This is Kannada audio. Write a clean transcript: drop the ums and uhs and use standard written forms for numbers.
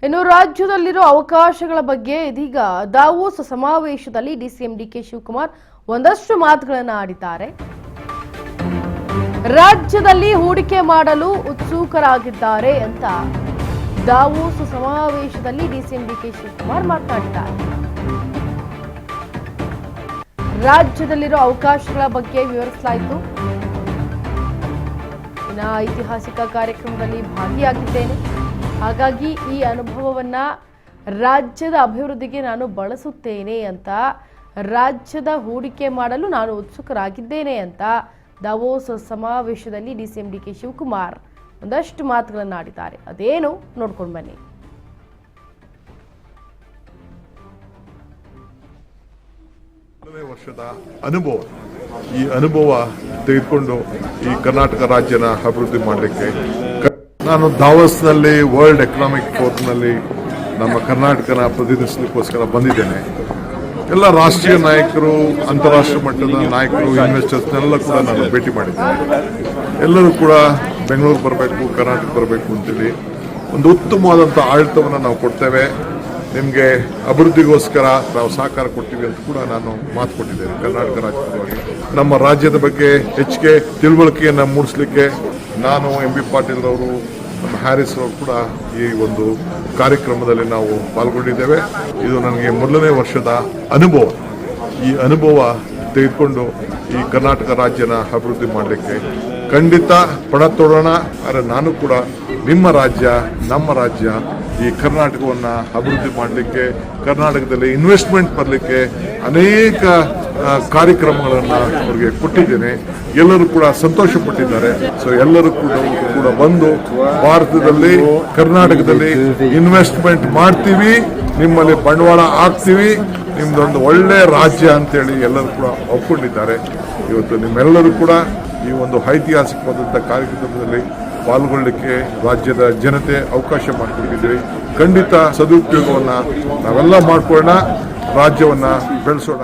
ಇನ್ನು ರಾಜ್ಯದಲ್ಲಿರೋ ಅವಕಾಶಗಳ ಬಗ್ಗೆ ಇದೀಗ ದಾವೋಸ್ ಸಮಾವೇಶದಲ್ಲಿ ಡಿಸಿಎಂ ಡಿಕೆ ಶಿವಕುಮಾರ್ ಒಂದಷ್ಟು ಮಾತುಗಳನ್ನು ಆಡಿದ್ದಾರೆ. ರಾಜ್ಯದಲ್ಲಿ ಹೂಡಿಕೆ ಮಾಡಲು ಉತ್ಸುಕರಾಗಿದ್ದಾರೆ ಅಂತ ದಾವೋಸ್ ಸಮಾವೇಶದಲ್ಲಿ ಡಿಸಿಎಂ ಡಿಕೆ ಶಿವಕುಮಾರ್ ಮಾತನಾಡಿದ್ದಾರೆ. ರಾಜ್ಯದಲ್ಲಿರೋ ಅವಕಾಶಗಳ ಬಗ್ಗೆ ವಿವರಿಸಲಾಯಿತು. ಐತಿಹಾಸಿಕ ಕಾರ್ಯಕ್ರಮದಲ್ಲಿ ಭಾಗಿಯಾಗಿದ್ದೇನೆ, ಹಾಗಾಗಿ ಈ ಅನುಭವವನ್ನ ರಾಜ್ಯದ ಅಭಿವೃದ್ಧಿಗೆ ನಾನು ಬಳಸುತ್ತೇನೆ ಅಂತ, ರಾಜ್ಯದ ಹೂಡಿಕೆ ಮಾಡಲು ನಾನು ಉತ್ಸುಕರಾಗಿದ್ದೇನೆ ಅಂತ ದಾವೋಸ್ ಸಮಾವೇಶದಲ್ಲಿ ಡಿಸಿಎಂ ಡಿಕೆ ಶಿವಕುಮಾರ್ ಒಂದಷ್ಟು ಮಾತುಗಳನ್ನು ಆಡಿದ್ದಾರೆ. ಅದೇನು ನೋಡ್ಕೊಂಡು ಬನ್ನಿ. ವರ್ಷದ ಅನುಭವ, ಈ ಅನುಭವ ತೆಗೆದುಕೊಂಡು ಈ ಕರ್ನಾಟಕ ರಾಜ್ಯನ ಅಭಿವೃದ್ಧಿ ಮಾಡಲಿಕ್ಕೆ ನಾನು ದಾವೋಸ್ನಲ್ಲಿ ವರ್ಲ್ಡ್ ಎಕನಾಮಿಕ್ ಫೋರಮ್ನಲ್ಲಿ ನಮ್ಮ ಕರ್ನಾಟಕನ ಪ್ರತಿನಿಧಿಸಲಿಕ್ಕೋಸ್ಕರ ಬಂದಿದ್ದೇನೆ. ಎಲ್ಲ ರಾಷ್ಟ್ರೀಯ ನಾಯಕರು, ಅಂತಾರಾಷ್ಟ್ರೀಯ ಮಟ್ಟದ ನಾಯಕರು, ಇನ್ವೆಸ್ಟರ್ಸ್ನೆಲ್ಲ ಕೂಡ ನಾನು ಭೇಟಿ ಮಾಡಿದ್ದೇನೆ. ಎಲ್ಲರೂ ಕೂಡ ಬೆಂಗಳೂರು ಬರಬೇಕು, ಕರ್ನಾಟಕ ಬರಬೇಕು ಅಂತೇಳಿ ಒಂದು ಉತ್ತಮವಾದಂಥ ಆಡಳಿತವನ್ನು ನಾವು ಕೊಡ್ತೇವೆ, ನಿಮಗೆ ಅಭಿವೃದ್ಧಿಗೋಸ್ಕರ ನಾವು ಸಹಕಾರ ಕೊಡ್ತೀವಿ ಅಂತ ಕೂಡ ನಾನು ಮಾತು ಕೊಟ್ಟಿದ್ದೇನೆ. ಕರ್ನಾಟಕ ರಾಜ್ಯದವಾಗಿ ನಮ್ಮ ರಾಜ್ಯದ ಬಗ್ಗೆ ಹೆಚ್ಚಿಗೆ ತಿಳುವಳಿಕೆಯನ್ನು ಮೂಡಿಸಲಿಕ್ಕೆ ನಾನು MB ಪಾಟೀಲ್ ಅವರು, ನಮ್ಮ ಹ್ಯಾರಿಸ್ ಅವರು ಕೂಡ ಈ ಒಂದು ಕಾರ್ಯಕ್ರಮದಲ್ಲಿ ನಾವು ಪಾಲ್ಗೊಂಡಿದ್ದೇವೆ. ಇದು ನನಗೆ ಮೊದಲನೇ ವರ್ಷದ ಅನುಭವ. ಈ ಅನುಭವ ತೆಗೆದುಕೊಂಡು ಈ ಕರ್ನಾಟಕ ರಾಜ್ಯನ ಅಭಿವೃದ್ಧಿ ಮಾಡಲಿಕ್ಕೆ ಖಂಡಿತ ಪಣ ತೊಡೋಣ. ಆದರೆ ನಾನು ಕೂಡ ನಿಮ್ಮ ರಾಜ್ಯ, ನಮ್ಮ ರಾಜ್ಯ, ಈ ಕರ್ನಾಟಕವನ್ನು ಅಭಿವೃದ್ಧಿ ಮಾಡಲಿಕ್ಕೆ, ಕರ್ನಾಟಕದಲ್ಲಿ ಇನ್ವೆಸ್ಟ್ಮೆಂಟ್ ಬರಲಿಕ್ಕೆ ಅನೇಕ ಕಾರ್ಯಕ್ರಮಗಳನ್ನು ಅವರಿಗೆ ಕೊಟ್ಟಿದ್ದೇನೆ. ಎಲ್ಲರೂ ಕೂಡ ಸಂತೋಷ ಪಟ್ಟಿದ್ದಾರೆ. ಸೊ ಎಲ್ಲರೂ ಕೂಡ ಬಂದು ಭಾರತದಲ್ಲಿ, ಕರ್ನಾಟಕದಲ್ಲಿ ಇನ್ವೆಸ್ಟ್ಮೆಂಟ್ ಮಾಡ್ತೀವಿ, ನಿಮ್ಮಲ್ಲಿ ಬಂಡವಾಳ ಹಾಕ್ತೀವಿ, ನಿಮ್ದೊಂದು ಒಳ್ಳೆಯ ರಾಜ್ಯ ಅಂತೇಳಿ ಎಲ್ಲರೂ ಕೂಡ ಒಪ್ಕೊಂಡಿದ್ದಾರೆ. ಇವತ್ತು ನಿಮ್ಮೆಲ್ಲರೂ ಕೂಡ ಈ ಒಂದು ಐತಿಹಾಸಿಕವಾದಂಥ ಕಾರ್ಯಕ್ರಮದಲ್ಲಿ ಪಾಲ್ಗೊಳ್ಳಲಿಕ್ಕೆ ರಾಜ್ಯದ ಜನತೆ ಅವಕಾಶ ಮಾಡಿಕೊಟ್ಟಿದ್ದೀವಿ. ಖಂಡಿತ ಸದುಪಯೋಗವನ್ನು ನಾವೆಲ್ಲ ಮಾಡ್ಕೊಳ್ಳೋಣ, ರಾಜ್ಯವನ್ನು ಬೆಳೆಸೋಣ.